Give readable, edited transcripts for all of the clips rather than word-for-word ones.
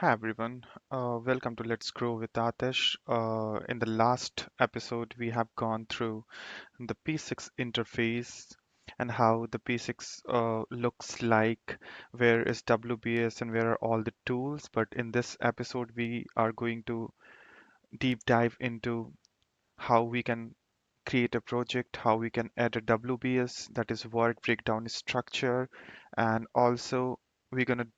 Hi everyone, welcome to Let's Grow with Atesh. In the last episode, we have gone through the P6 interface and how the P6 looks like, where is WBS and where are all the tools. But in this episode, we are going to deep dive into how we can create a project, how we can add a WBS, that is word breakdown structure, and also we're going to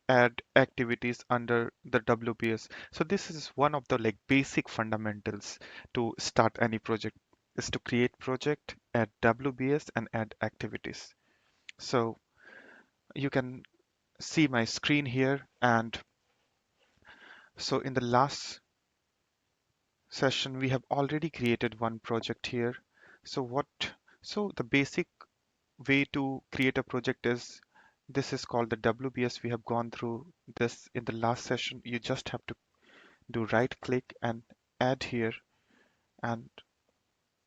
add activities under the WBS. So this is one of the like basic fundamentals to start any project is to create project, add WBS and add activities. So you can see my screen here, and so in the last session we have already created one project here. So what so the basic way to create a project is this is called the WBS. We have gone through this in the last session. You just have to do right click and add here, and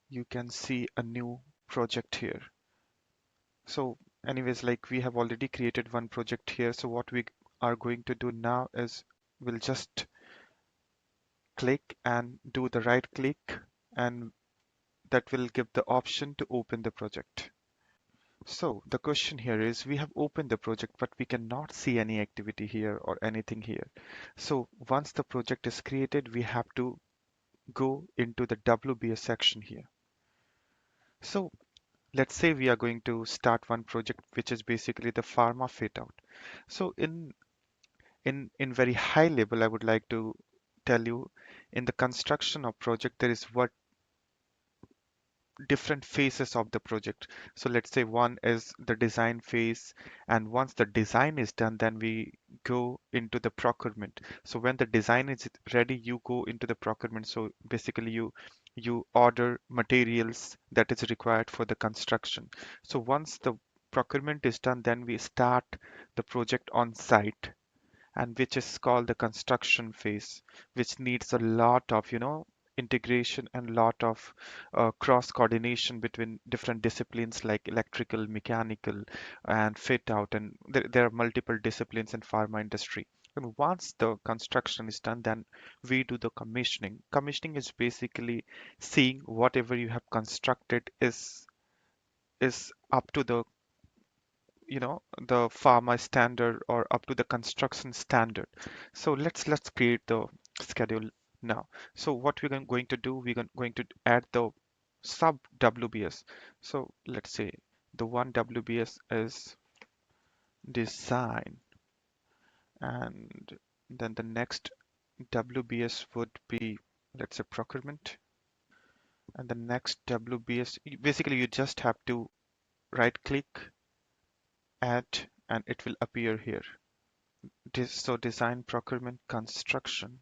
you can see a new project here. So anyways, like we have already created one project here, so what we are going to do now is we'll just click and do the right click, and that will give the option to open the project. So the question here is we have opened the project but we cannot see any activity here or anything here. So once the project is created, we have to go into the WBS section here. So let's say we are going to start one project which is basically the pharma fit out. So in very high level, I would like to tell you in the construction of project there is what different phases of the project. So let's say one is the design phase, and once the design is done, then we go into the procurement. So when the design is ready, you go into the procurement. So basically you order materials that is required for the construction. So once the procurement is done, then we start the project on site, and which is called the construction phase, which needs a lot of, integration and lot of cross coordination between different disciplines like electrical, mechanical, and fit out. And there are multiple disciplines in pharma industry. And once the construction is done, then we do the commissioning. Commissioning is basically seeing whatever you have constructed is up to the the pharma standard or up to the construction standard. So let's create the schedule now. So what we're going to do, going to add the sub WBS. So let's say the one WBS is design, and then the next WBS would be, let's say, procurement, and the next WBS, basically you just have to right click, add, and it will appear here. So design, procurement, construction,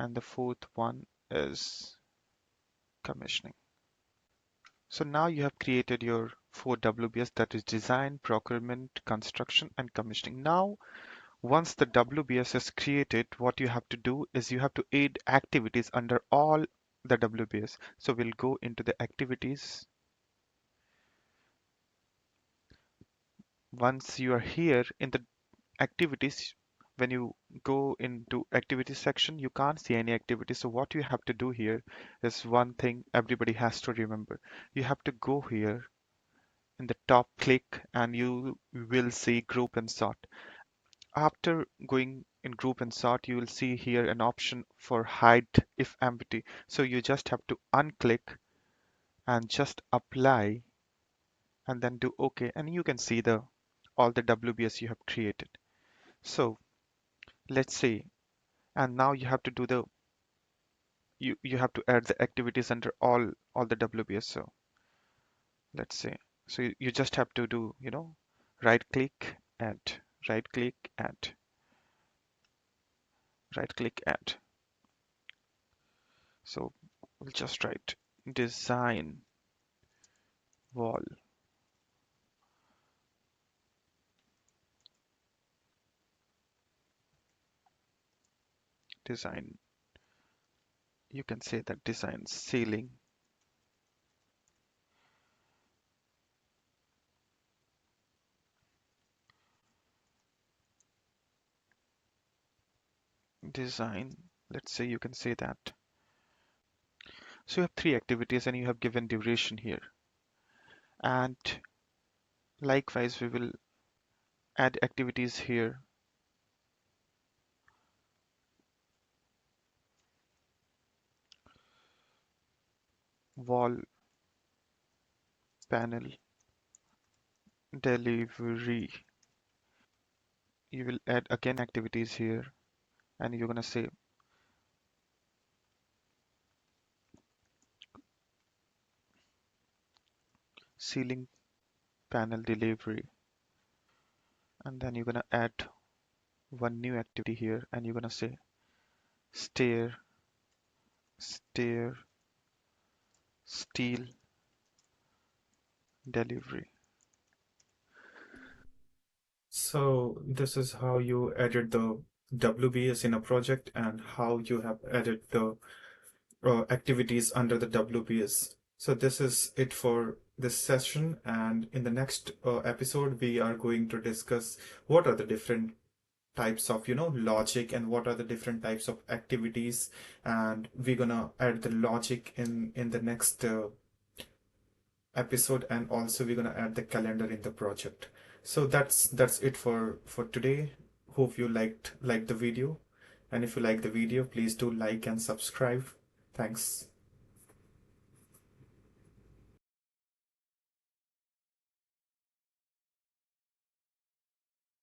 and the fourth one is commissioning. So now you have created your four WBS, that is design, procurement, construction, and commissioning. Now, once the WBS is created, what you have to do is you have to add activities under all the WBS. So we'll go into the activities. Once you are here in the activities, when you go into activity section, you can't see any activity. So what you have to do here is one thing everybody has to remember. You have to go here in the top, click, and you will see group and sort. After going in group and sort, you will see here an option for hide if empty. So you just have to unclick and just apply and then do OK, and you can see the all the WBS you have created. So let's say, and now you have to do the you have to add the activities under all the WBS. So let's say, so you just have to do, right click, add, right click, add, right click, add. So we'll just write design wall, design, you can say that design ceiling, design. Let's say you can say that. So you have three activities and you have given duration here. And likewise, we will add activities here. Wall panel delivery. You will add again activities here and you're gonna say ceiling panel delivery. And then you're gonna add one new activity here and you're gonna say stair steel delivery. So this is how you added the WBS in a project and how you have added the activities under the WBS. So this is it for this session, and in the next episode we are going to discuss what are the different types of logic and what are the different types of activities, and we're gonna add the logic in the next episode, and also we're gonna add the calendar in the project. So that's it for today. Hope you liked the video, and if you like the video, please do like and subscribe. Thanks.